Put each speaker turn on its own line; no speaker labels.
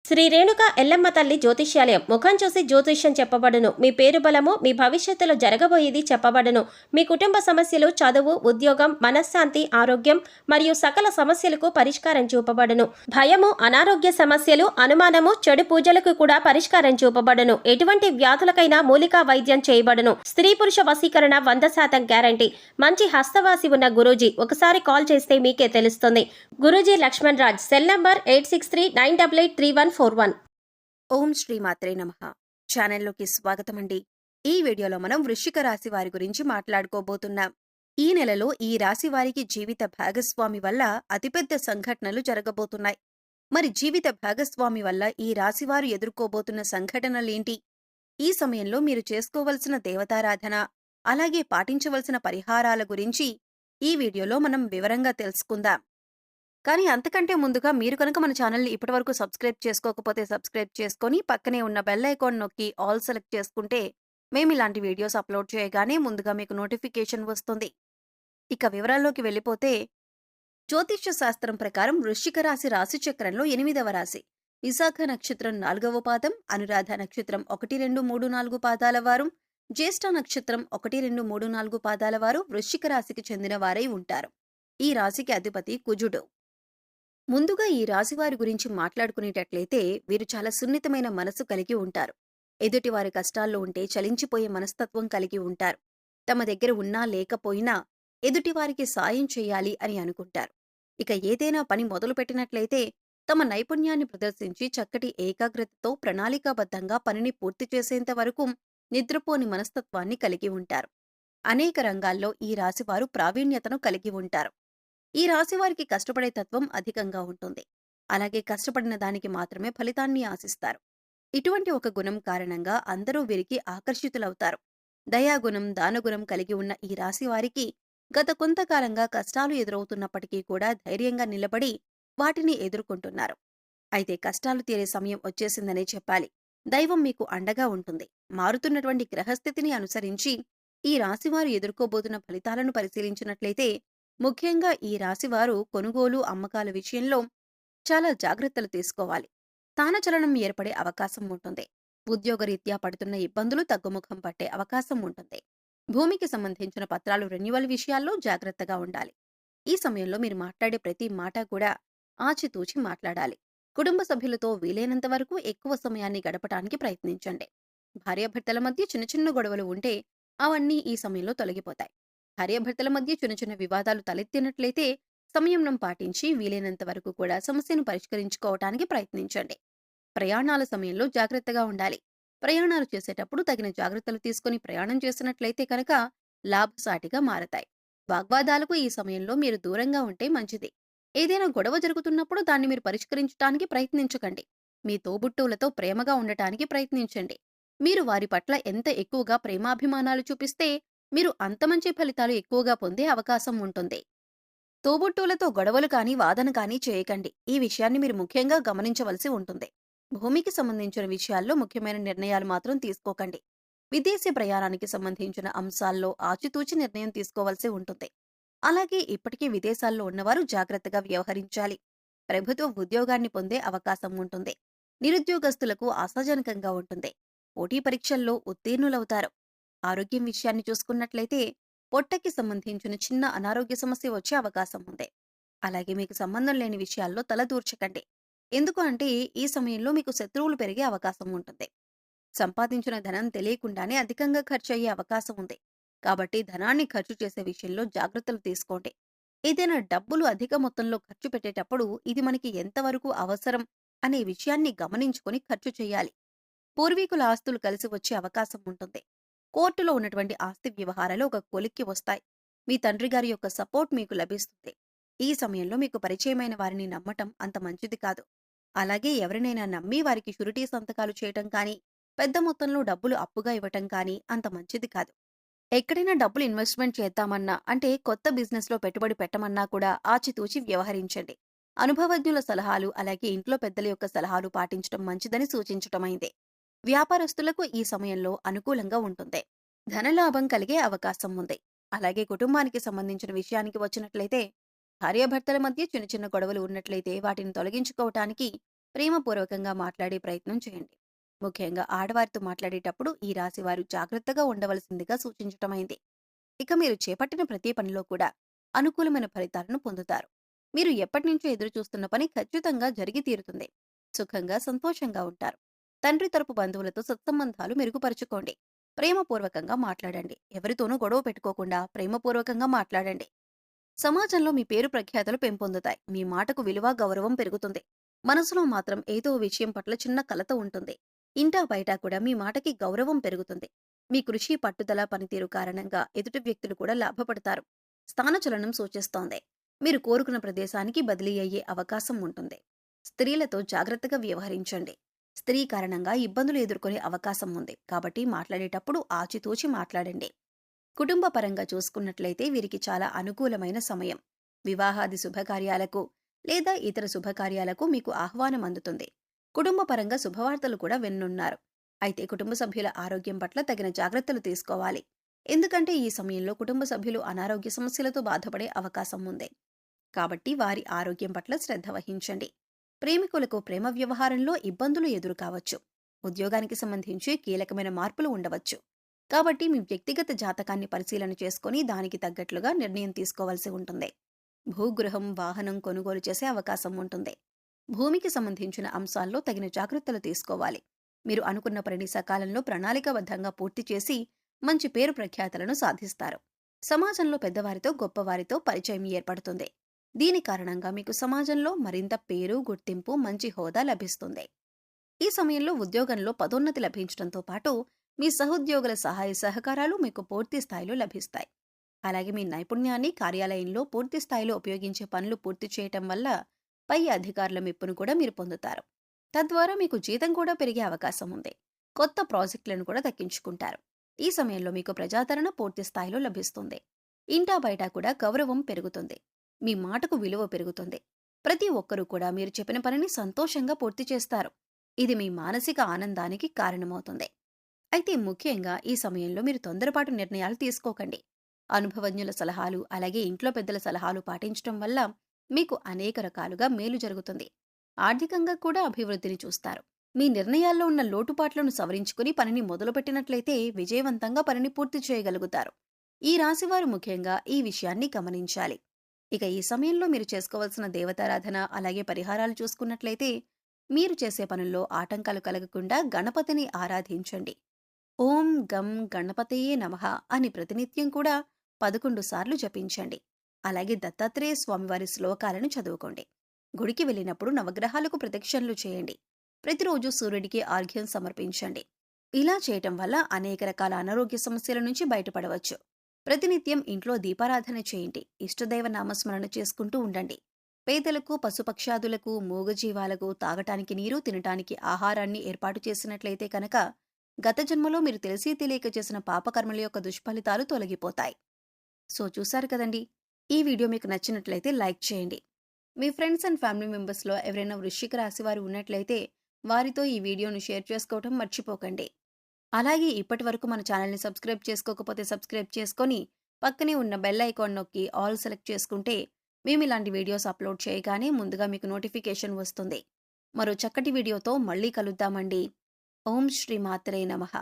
శ్రీ రేణుక ఎల్లమ్మ తల్లి జ్యోతిష్యాలయం. ముఖం చూసి జ్యోతిష్యం చెప్పబడును. మీ పేరు బలము, మీ భవిష్యత్తులో జరగబోయేది చెప్పబడును. మీ కుటుంబ సమస్యలు, చదువు, ఉద్యోగం, మనశ్శాంతి, ఆరోగ్యం మరియు సకల సమస్యలకు పరిష్కారం చూపబడును. భయము, అనారోగ్య సమస్యలు, అనుమానము, చెడు పూజలకు కూడా పరిష్కారం చూపబడును. ఎటువంటి వ్యాధులకైనా మూలికా వైద్యం చేయబడును. స్త్రీ పురుష వశీకరణ 100% గ్యారంటీ. మంచి హస్తవాసి ఉన్న గురూజీ. ఒకసారి కాల్ చేస్తే మీకే తెలుస్తుంది. గురూజీ లక్ష్మణ్ రాజ్. Cell number 8639883141.
ఓం శ్రీ మాత్రే నమః. ఛానల్లోకి స్వాగతం అండి. ఈ వీడియోలో మనం వృశ్చిక రాశి వారి గురించి మాట్లాడుకోబోతున్నాం. ఈ నెలలో ఈ రాశి వారికి జీవిత భాగస్వామి వల్ల అతిపెద్ద సంఘటనలు జరగబోతున్నాయి. మరి జీవిత భాగస్వామి వల్ల ఈ రాశివారు ఎదుర్కోబోతున్న సంఘటనలేంటి? ఈ సమయంలో మీరు చేసుకోవలసిన దేవతారాధన, అలాగే పాటించవలసిన పరిహారాల గురించి ఈ వీడియోలో మనం వివరంగా తెలుసుకుందాం. కానీ అంతకంటే ముందుగా మీరు కనుక మన ఛానల్ని ఇప్పటివరకు సబ్స్క్రైబ్ చేసుకోకపోతే సబ్స్క్రైబ్ చేసుకొని పక్కనే ఉన్న బెల్ ఐకాన్ నొక్కి ఆల్ సెలెక్ట్ చేసుకుంటే మేము ఇలాంటి వీడియోస్ అప్లోడ్ చేయగానే ముందుగా మీకు నోటిఫికేషన్ వస్తుంది. ఇక వివరాల్లోకి వెళ్ళిపోతే, జ్యోతిష్య శాస్త్రం ప్రకారం వృశ్చిక రాశి రాశి చక్రంలో 8వ రాశి. విశాఖ నక్షత్రం 4వ పాదం, అనురాధ నక్షత్రం 1, 2, 3, 4 పాదాల వారు, జ్యేష్ఠ నక్షత్రం 1, 2, 3, 4 పాదాల వారు వృశ్చిక రాశికి చెందిన వారై ఉంటారు. ఈ రాశికి అధిపతి కుజుడు. ముందుగా ఈ రాశివారి గురించి మాట్లాడుకునేటట్లయితే వీరు చాలా సున్నితమైన మనసు కలిగి ఉంటారు. ఎదుటివారి కష్టాల్లో ఉంటే చలించిపోయే మనస్తత్వం కలిగి ఉంటారు. తమ దగ్గర ఉన్నా లేకపోయినా ఎదుటివారికి సాయం చేయాలి అని అనుకుంటారు. ఇక ఏదైనా పని మొదలుపెట్టినట్లయితే తమ నైపుణ్యాన్ని ప్రదర్శించి చక్కటి ఏకాగ్రతతో ప్రణాళికాబద్ధంగా పనిని పూర్తి చేసేంత వరకు నిద్రపోని మనస్తత్వాన్ని కలిగి ఉంటారు. అనేక రంగాల్లో ఈ రాశివారు ప్రావీణ్యతను కలిగి ఉంటారు. ఈ రాశివారికి కష్టపడే తత్వం అధికంగా ఉంటుంది. అలాగే కష్టపడిన దానికి మాత్రమే ఫలితాన్ని ఆశిస్తారు. ఇటువంటి ఒక గుణం కారణంగా అందరూ వీరికి ఆకర్షితులవుతారు. దయాగుణం, దానగుణం కలిగి ఉన్న ఈ రాశివారికి గత కొంతకాలంగా కష్టాలు ఎదురవుతున్నప్పటికీ కూడా ధైర్యంగా నిలబడి వాటిని ఎదుర్కొంటున్నారు. అయితే కష్టాలు తీరే సమయం వచ్చేసిందనే చెప్పాలి. దైవం మీకు అండగా ఉంటుంది. మారుతున్నటువంటి గ్రహస్థితిని అనుసరించి ఈ రాశివారు ఎదుర్కోబోతున్న ఫలితాలను పరిశీలించినట్లయితే, ముఖ్యంగా ఈ రాశివారు కొనుగోలు, అమ్మకాల విషయంలో చాలా జాగ్రత్తలు తీసుకోవాలి. స్థానచలనం ఏర్పడే అవకాశం ఉంటుంది. ఉద్యోగరీత్యా పడుతున్న ఇబ్బందులు తగ్గుముఖం పట్టే అవకాశం ఉంటుంది. భూమికి సంబంధించిన పత్రాలు రెన్యువల్ విషయాల్లో జాగ్రత్తగా ఉండాలి. ఈ సమయంలో మీరు మాట్లాడే ప్రతి మాట కూడా ఆచితూచి మాట్లాడాలి. కుటుంబ సభ్యులతో వీలైనంత వరకు ఎక్కువ సమయాన్ని గడపటానికి ప్రయత్నించండి. భార్యాభర్తల మధ్య చిన్న చిన్న గొడవలు ఉంటే అవన్నీ ఈ సమయంలో తొలగిపోతాయి. భార్యాభర్తల మధ్య చిన్న చిన్న వివాదాలు తలెత్తినట్లయితే సంయమనం పాటించి వీలైనంత వరకు కూడా సమస్యను పరిష్కరించుకోవటానికి ప్రయత్నించండి. ప్రయాణాల సమయంలో జాగ్రత్తగా ఉండాలి. ప్రయాణాలు చేసేటప్పుడు తగిన జాగ్రత్తలు తీసుకుని ప్రయాణం చేసినట్లయితే కనుక లాభసాటిగా మారతాయి. వాగ్వాదాలకు ఈ సమయంలో మీరు దూరంగా ఉంటే మంచిది. ఏదైనా గొడవ జరుగుతున్నప్పుడు దాన్ని మీరు పరిష్కరించడానికి ప్రయత్నించకండి. మీ తోబుట్టువులతో ప్రేమగా ఉండటానికి ప్రయత్నించండి. మీరు వారి పట్ల ఎంత ఎక్కువగా ప్రేమాభిమానాలు చూపిస్తే మీరు అంత మంచి ఫలితాలు ఎక్కువగా పొందే అవకాశం ఉంటుంది. తోబుట్టువులతో గొడవలు కానీ, వాదన కానీ చేయకండి. ఈ విషయాన్ని మీరు ముఖ్యంగా గమనించవలసి ఉంటుంది. భూమికి సంబంధించిన విషయాల్లో ముఖ్యమైన నిర్ణయాలు మాత్రం తీసుకోకండి. విదేశీ ప్రయాణానికి సంబంధించిన అంశాల్లో ఆచితూచి నిర్ణయం తీసుకోవాల్సి ఉంటుంది. అలాగే ఇప్పటికీ విదేశాల్లో ఉన్నవారు జాగ్రత్తగా వ్యవహరించాలి. ప్రభుత్వ ఉద్యోగాన్ని పొందే అవకాశం ఉంటుంది. నిరుద్యోగస్తులకు ఆశాజనకంగా ఉంటుంది. పోటీ పరీక్షల్లో ఉత్తీర్ణులవుతారు. ఆరోగ్యం విషయాన్ని చూసుకున్నట్లయితే పొట్టకి సంబంధించిన చిన్న అనారోగ్య సమస్య వచ్చే అవకాశం ఉంది. అలాగే మీకు సంబంధం లేని విషయాల్లో తలదూర్చకండి. ఎందుకు అంటే ఈ సమయంలో మీకు శత్రువులు పెరిగే అవకాశం ఉంటుంది. సంపాదించిన ధనం తెలియకుండానే అధికంగా ఖర్చు అయ్యే అవకాశం ఉంది. కాబట్టి ధనాన్ని ఖర్చు చేసే విషయంలో జాగ్రత్తలు తీసుకోండి. ఏదైనా డబ్బులు అధిక మొత్తంలో ఖర్చు పెట్టేటప్పుడు ఇది మనకి ఎంతవరకు అవసరం అనే విషయాన్ని గమనించుకొని ఖర్చు చేయాలి. పూర్వీకుల ఆస్తులు కలిసి వచ్చే అవకాశం ఉంటుంది. కోర్టులో ఉన్నటువంటి ఆస్తి వ్యవహారాలు ఒక కొలిక్కి వస్తాయి. మీ తండ్రి గారి యొక్క సపోర్ట్ మీకు లభిస్తుంది. ఈ సమయంలో మీకు పరిచయమైన వారిని నమ్మటం అంత మంచిది కాదు. అలాగే ఎవరినైనా నమ్మి వారికి షూరిటీ సంతకాలు చేయటం కానీ, పెద్ద మొత్తంలో డబ్బులు అప్పుగా ఇవ్వటం కానీ అంత మంచిది కాదు. ఎక్కడైనా డబ్బులు ఇన్వెస్ట్మెంట్ చేద్దామన్నా, అంటే కొత్త బిజినెస్లో పెట్టుబడి పెట్టమన్నా కూడా ఆచితూచి వ్యవహరించండి. అనుభవజ్ఞుల సలహాలు, అలాగే ఇంట్లో పెద్దల యొక్క సలహాలు పాటించడం మంచిదని సూచించటమైంది. వ్యాపారస్తులకు ఈ సమయంలో అనుకూలంగా ఉంటుంది. ధనలాభం కలిగే అవకాశం ఉంది. అలాగే కుటుంబానికి సంబంధించిన విషయానికి వచ్చినట్లయితే భార్యాభర్తల మధ్య చిన్న చిన్న గొడవలు ఉన్నట్లయితే వాటిని తొలగించుకోవటానికి ప్రేమపూర్వకంగా మాట్లాడే ప్రయత్నం చేయండి. ముఖ్యంగా ఆడవారితో మాట్లాడేటప్పుడు ఈ రాశి వారు జాగ్రత్తగా ఉండవలసిందిగా సూచించటమైంది. ఇక మీరు చేపట్టిన ప్రతి పనిలో కూడా అనుకూలమైన ఫలితాలను పొందుతారు. మీరు ఎప్పటినుంచో ఎదురు చూస్తున్న పని ఖచ్చితంగా జరిగి తీరుతుంది. సుఖంగా, సంతోషంగా ఉంటారు. తండ్రి తరపు బంధువులతో సత్సంబంధాలు మెరుగుపరుచుకోండి. ప్రేమపూర్వకంగా మాట్లాడండి. ఎవరితోనూ గొడవ పెట్టుకోకుండా ప్రేమపూర్వకంగా మాట్లాడండి. సమాజంలో మీ పేరు ప్రఖ్యాతలు పెంపొందుతాయి. మీ మాటకు విలువ, గౌరవం పెరుగుతుంది. మనసులో మాత్రం ఏదో విషయం పట్ల చిన్న కలత ఉంటుంది. ఇంటా బయట కూడా మీ మాటకి గౌరవం పెరుగుతుంది. మీ కృషి, పట్టుదల, పనితీరు కారణంగా ఎదుటి వ్యక్తులు కూడా లాభపడతారు. స్థానచలనం సూచిస్తోంది. మీరు కోరుకున్న ప్రదేశానికి బదిలీ అయ్యే అవకాశం ఉంటుంది. స్త్రీలతో జాగ్రత్తగా వ్యవహరించండి. స్త్రీ కారణంగా ఇబ్బందులు ఎదుర్కొనే అవకాశం ఉంది. కాబట్టి మాట్లాడేటప్పుడు ఆచితూచి మాట్లాడండి. కుటుంబ పరంగా చూసుకున్నట్లయితే వీరికి చాలా అనుకూలమైన సమయం. వివాహాది శుభకార్యాలకు లేదా ఇతర శుభకార్యాలకు మీకు ఆహ్వానం అందుతుంది. కుటుంబ పరంగా శుభవార్తలు కూడా విన్నున్నారు. అయితే కుటుంబ సభ్యుల ఆరోగ్యం పట్ల తగిన జాగ్రత్తలు తీసుకోవాలి. ఎందుకంటే ఈ సమయంలో కుటుంబ సభ్యులు అనారోగ్య సమస్యలతో బాధపడే అవకాశం ఉంది. కాబట్టి వారి ఆరోగ్యం పట్ల శ్రద్ధ వహించండి. ప్రేమికులకు ప్రేమ వ్యవహారంలో ఇబ్బందులు ఎదురు కావచ్చు. ఉద్యోగానికి సంబంధించి కీలకమైన మార్పులు ఉండవచ్చు. కాబట్టి మీ వ్యక్తిగత జాతకాన్ని పరిశీలన చేసుకుని దానికి తగ్గట్లుగా నిర్ణయం తీసుకోవాల్సి ఉంటుంది. భూగృహం, వాహనం కొనుగోలు చేసే అవకాశం ఉంటుంది. భూమికి సంబంధించిన అంశాల్లో తగిన జాగ్రత్తలు తీసుకోవాలి. మీరు అనుకున్న పనిని సకాలంలో ప్రణాళికాబద్ధంగా పూర్తి చేసి మంచి పేరు ప్రఖ్యాతలను సాధిస్తారు. సమాజంలో పెద్దవారితో, గొప్పవారితో పరిచయం ఏర్పడుతుంది. దీని కారణంగా మీకు సమాజంలో మరింత పేరు, గుర్తింపు, మంచి హోదా లభిస్తుంది. ఈ సమయంలో ఉద్యోగంలో పదోన్నతి లభించడంతో పాటు మీ సహోద్యోగుల సహాయ సహకారాలు మీకు పూర్తి స్థాయిలో లభిస్తాయి. అలాగే మీ నైపుణ్యాన్ని కార్యాలయంలో పూర్తి స్థాయిలో ఉపయోగించే పనులు పూర్తి చేయటం వల్ల పై అధికారుల మెప్పును కూడా మీరు పొందుతారు. తద్వారా మీకు జీతం కూడా పెరిగే అవకాశం ఉంది. కొత్త ప్రాజెక్టులను కూడా దక్కించుకుంటారు. ఈ సమయంలో మీకు ప్రజాదరణ పూర్తి స్థాయిలో లభిస్తుంది. ఇంటా బయట కూడా గౌరవం పెరుగుతుంది. మీ మాటకు విలువ పెరుగుతుంది. ప్రతి ఒక్కరూ కూడా మీరు చెప్పిన పనిని సంతోషంగా పూర్తి చేస్తారు. ఇది మీ మానసిక ఆనందానికి కారణమవుతుంది. అయితే ముఖ్యంగా ఈ సమయంలో మీరు తొందరపాటు నిర్ణయాలు తీసుకోకండి. అనుభవజ్ఞుల సలహాలు, అలాగే ఇంట్లో పెద్దల సలహాలు పాటించడం వల్ల మీకు అనేక రకాలుగా మేలు జరుగుతుంది. ఆర్థికంగా కూడా అభివృద్ధిని చూస్తారు. మీ నిర్ణయాల్లో ఉన్న లోటుపాట్లను సవరించుకుని పనిని మొదలుపెట్టినట్లయితే విజయవంతంగా పనిని పూర్తి చేయగలుగుతారు. ఈ రాశివారు ముఖ్యంగా ఈ విషయాన్ని గమనించాలి. ఇక ఈ సమయంలో మీరు చేసుకోవాల్సిన దేవతారాధన, అలాగే పరిహారాలు చూసుకున్నట్లయితే మీరు చేసే పనుల్లో ఆటంకాలు కలగకుండా గణపతిని ఆరాధించండి. ఓం గం గణపతయే నమః అని ప్రతినిత్యం కూడా 11 సార్లు జపించండి. అలాగే దత్తాత్రేయ స్వామివారి శ్లోకాలను చదువుకోండి. గుడికి వెళ్ళినప్పుడు నవగ్రహాలకు ప్రదక్షిణలు చేయండి. ప్రతిరోజు సూర్యుడికి ఆర్ఘ్యం సమర్పించండి. ఇలా చేయటం వల్ల అనేక రకాల అనారోగ్య సమస్యల నుంచి బయటపడవచ్చు. ప్రతినిత్యం ఇంట్లో దీపారాధన చేయండి. ఇష్టదైవ నామస్మరణ చేసుకుంటూ ఉండండి. పేదలకు, పశుపక్షాదులకు, మూగజీవాలకు తాగటానికి నీరు, తినటానికి ఆహారాన్ని ఏర్పాటు చేసినట్లయితే కనుక గత జన్మలో మీరు తెలిసి తెలియక చేసిన పాపకర్మల యొక్క దుష్ఫలితాలు తొలగిపోతాయి. సో చూశారు కదండి. ఈ వీడియో మీకు నచ్చినట్లయితే లైక్ చేయండి. మీ ఫ్రెండ్స్ అండ్ ఫ్యామిలీ మెంబర్స్లో ఎవరైనా వృశ్చిక రాశి వారు ఉన్నట్లయితే వారితో ఈ వీడియోను షేర్ చేసుకోవటం మర్చిపోకండి. అలాగే ఇప్పటి వరకు మన ఛానల్ని సబ్స్క్రైబ్ చేసుకోకపోతే సబ్స్క్రైబ్ చేసుకొని పక్కనే ఉన్న బెల్ ఐకాన్ నొక్కి ఆల్ సెలెక్ట్ చేసుకుంటే మేము ఇలాంటి వీడియోస్ అప్లోడ్ చేయగానే ముందుగా మీకు నోటిఫికేషన్ వస్తుంది. మరో చక్కటి వీడియోతో మళ్ళీ కలుద్దామండి. ఓం శ్రీ మాత్రే నమః.